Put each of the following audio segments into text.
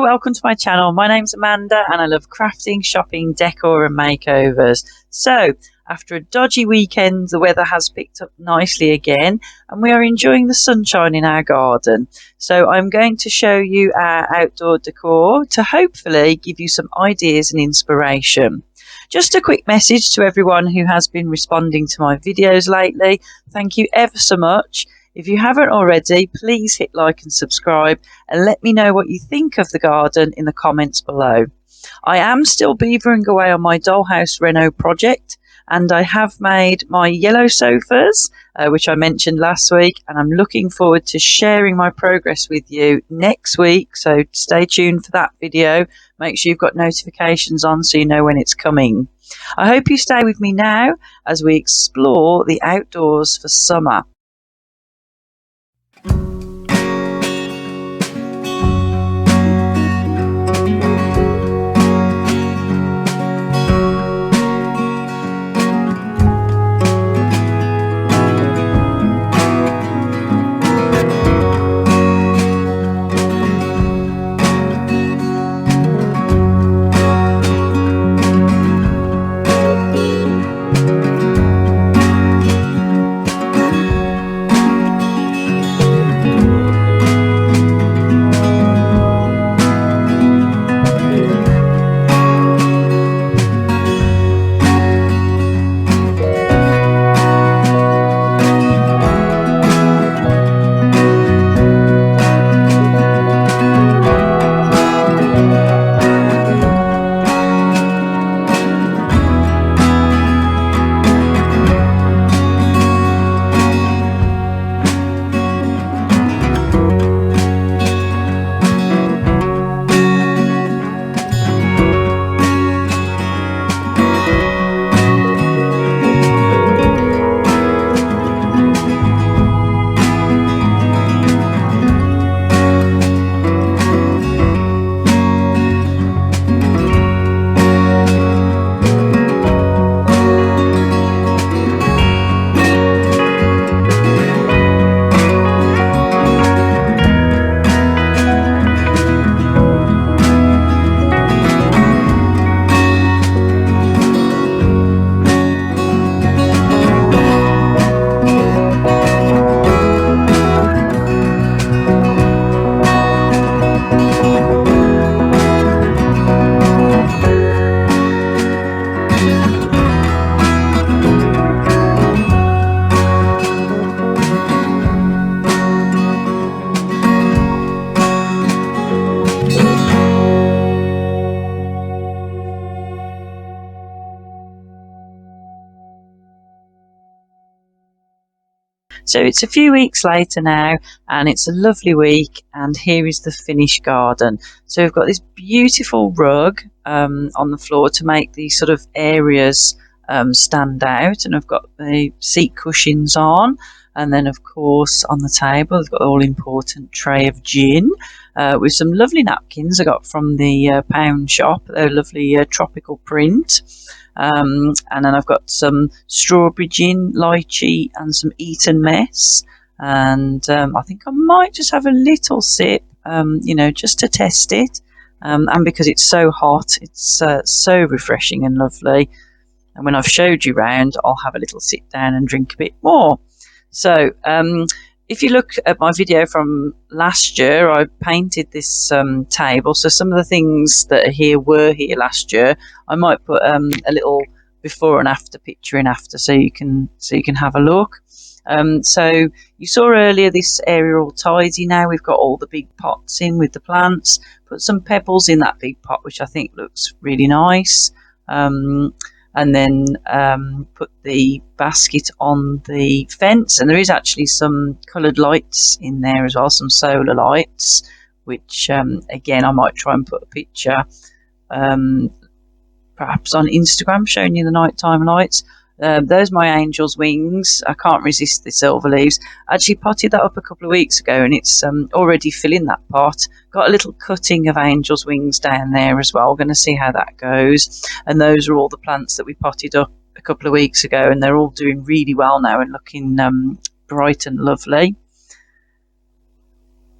welcome to my channel. My name's Amanda and I love crafting, shopping, decor and makeovers. So, after a dodgy weekend, the weather has picked up nicely again and we are enjoying the sunshine in our garden. So I'm going to show you our outdoor decor to hopefully give you some ideas and inspiration. Just a quick message to everyone who has been responding to my videos lately. Thank you ever so much. If you haven't already, please hit like and subscribe and let me know what you think of the garden in the comments below. I am still beavering away on my dollhouse reno project and I have made my yellow sofas, which I mentioned last week, and I'm looking forward to sharing my progress with you next week, so stay tuned for that video. Make sure you've got notifications on so you know when it's coming. I hope you stay with me now as we explore the outdoors for summer. So it's a few weeks later now and it's a lovely week, and here is the finished garden. So we've got this beautiful rug on the floor to make these sort of areas stand out, and I've got the seat cushions on, and then of course on the table I've got the all important tray of gin with some lovely napkins I got from the pound shop. They're lovely tropical print. And then I've got some strawberry gin, lychee and some Eton mess, and I think I might just have a little sip, just to test it, and because it's so hot it's so refreshing and lovely, and when I've showed you round I'll have a little sit down and drink a bit more. So if you look at my video from last year, I painted this table. So some of the things that are here were here last year. I might put a little before and after picture in after, so you can have a look. So you saw earlier this area all tidy. Now we've got all the big pots in with the plants. Put some pebbles in that big pot, which I think looks really nice. And then put the basket on the fence, and there is actually some coloured lights in there as well, some solar lights, which again I might try and put a picture perhaps on Instagram showing you the nighttime lights. Those are my angel's wings. I can't resist the silver leaves. I actually potted that up a couple of weeks ago and it's already filling that pot. Got a little cutting of angel's wings down there as well. We're going to see how that goes. And those are all the plants that we potted up a couple of weeks ago, and they're all doing really well now and looking bright and lovely.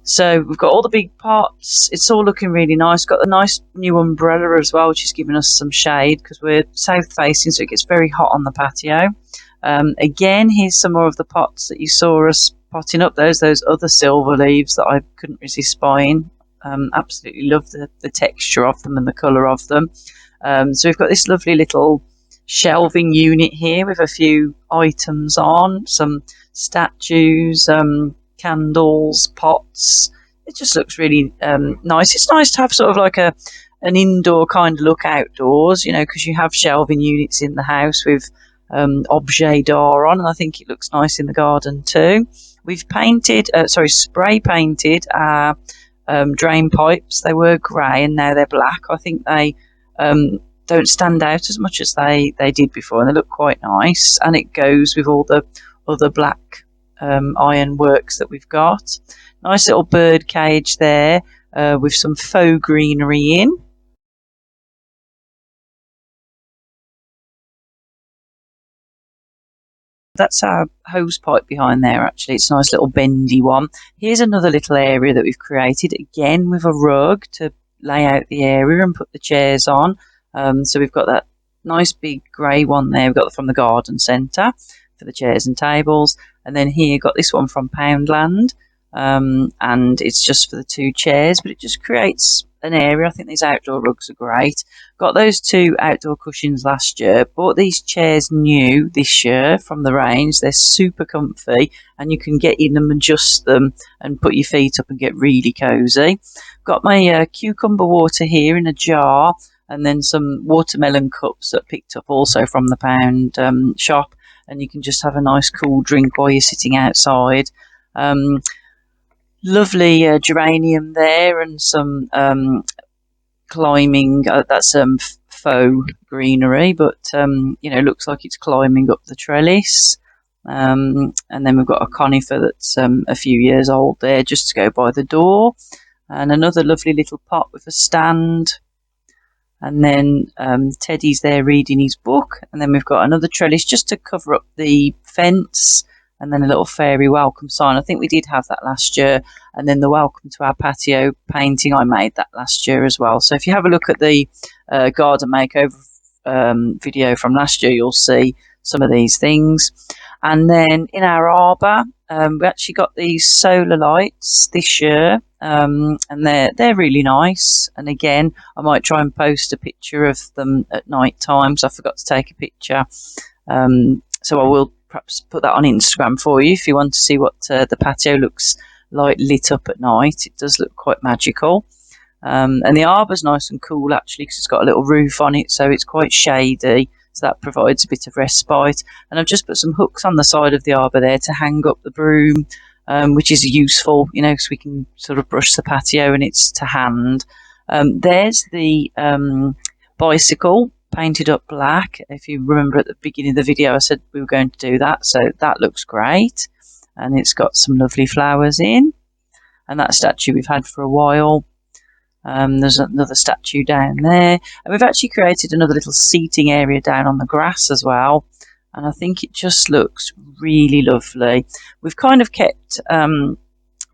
So we've got all the big pots. It's all looking really nice. Got the nice new umbrella as well, which is giving us some shade because we're south facing, so it gets very hot on the patio. Again, here's some more of the pots that you saw us potting up. Those other silver leaves that I couldn't resist buying. Absolutely love the texture of them and the colour of them. So we've got this lovely little shelving unit here with a few items on, some statues, candles, pots. It just looks really nice. It's nice to have sort of like an indoor kind of look outdoors, you know, because you have shelving units in the house with objet d'art on, and I think it looks nice in the garden too. We've spray painted our drain pipes. They were grey and now they're black. I think they don't stand out as much as they did before, and they look quite nice, and it goes with all the other black iron works that we've got. Nice little bird cage there with some faux greenery in. That's our hose pipe behind there, actually. It's a nice little bendy one. Here's another little area that we've created, again with a rug to lay out the area and put the chairs on. So we've got that nice big grey one there. We've got from the garden centre for the chairs and tables. And then here, got this one from Poundland. And it's just for the two chairs, but it just creates an area. I think these outdoor rugs are great. Got those two outdoor cushions last year. Bought these chairs new this year from the range. They're super comfy, and you can get in them, adjust them, and put your feet up and get really cosy. Got my cucumber water here in a jar, and then some watermelon cups that I picked up also from the Pound shop, and you can just have a nice cool drink while you're sitting outside. Lovely geranium there, and some climbing. That's faux greenery, but looks like it's climbing up the trellis. And then we've got a conifer that's a few years old there, just to go by the door, and another lovely little pot with a stand. And then Teddy's there reading his book, and then we've got another trellis just to cover up the fence, and then a little fairy welcome sign. I think we did have that last year. And then the welcome to our patio painting, I made that last year as well. So if you have a look at the garden makeover video from last year, you'll see some of these things. And then in our arbour, we actually got these solar lights this year, and they're really nice. And again, I might try and post a picture of them at night time, so I forgot to take a picture. So I will perhaps put that on Instagram for you if you want to see what the patio looks like lit up at night. It does look quite magical. And the arbour's nice and cool actually, because it's got a little roof on it, so it's quite shady, so that provides a bit of respite. And I've just put some hooks on the side of the arbour there to hang up the broom, which is useful, because we can sort of brush the patio and it's to hand. There's the bicycle painted up black. If you remember at the beginning of the video, I said we were going to do that, so that looks great. And it's got some lovely flowers in. And that statue we've had for a while. There's another statue down there. And we've actually created another little seating area down on the grass as well. And I think it just looks really lovely. We've kind of kept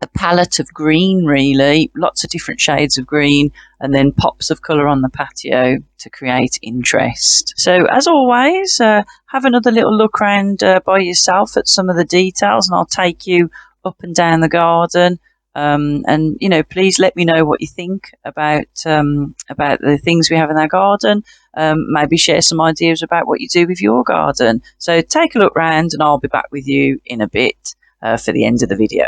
a palette of green, really, lots of different shades of green, and then pops of colour on the patio to create interest. So as always, have another little look around by yourself at some of the details, and I'll take you up and down the garden. And please let me know what you think about the things we have in our garden. Maybe share some ideas about what you do with your garden. So take a look round, and I'll be back with you in a bit for the end of the video.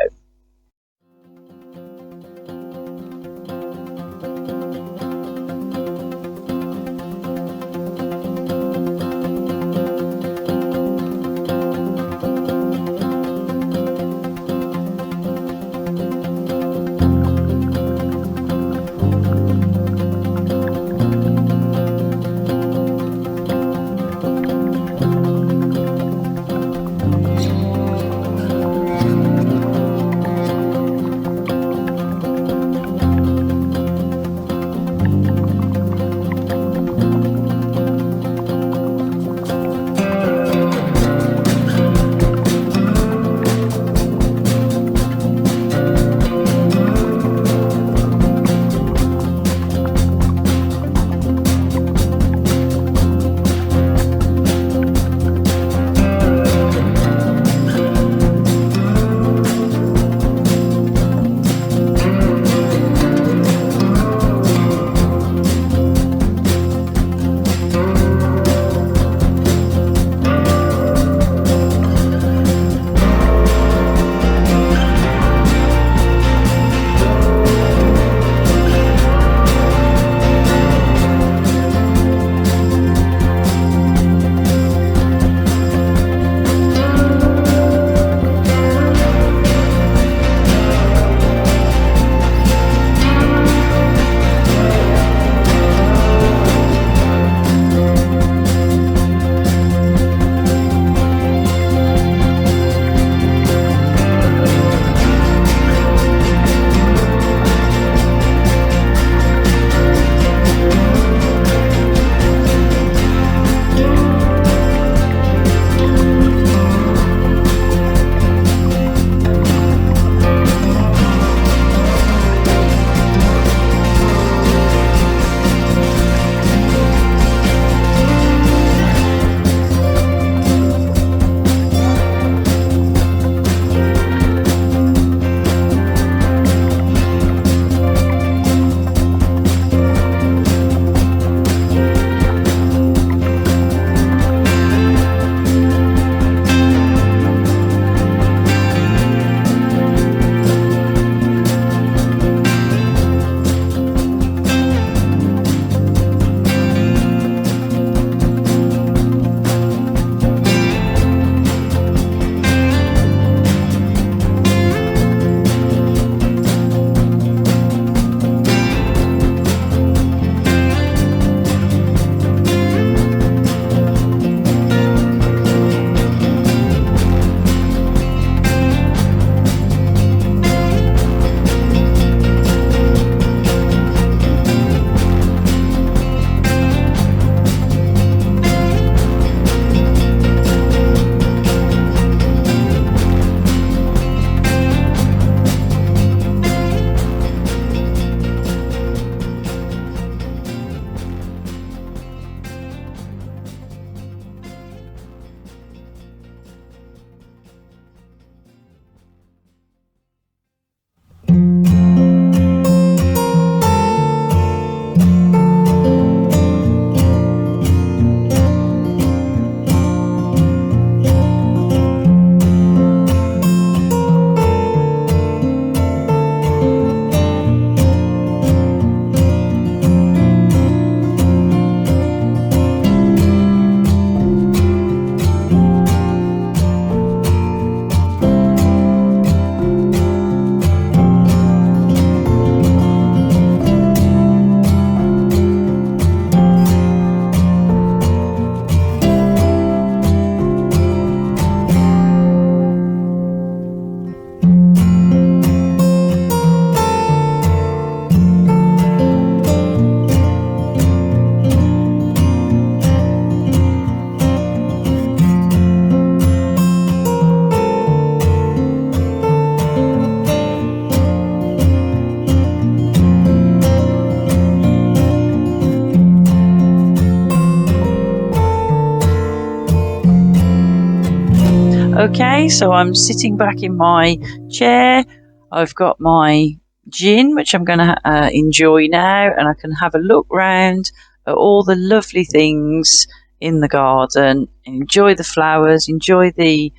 Okay, so I'm sitting back in my chair. I've got my gin, which I'm going to enjoy now, and I can have a look round at all the lovely things in the garden, enjoy the flowers, enjoy the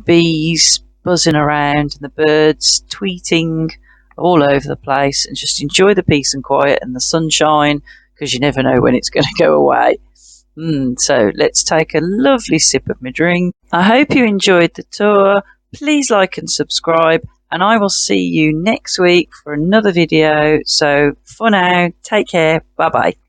bees buzzing around and the birds tweeting all over the place, and just enjoy the peace and quiet and the sunshine, because you never know when it's going to go away. So let's take a lovely sip of my drink. I hope you enjoyed the tour. Please like and subscribe, and I will see you next week for another video. So for now, take care. Bye bye.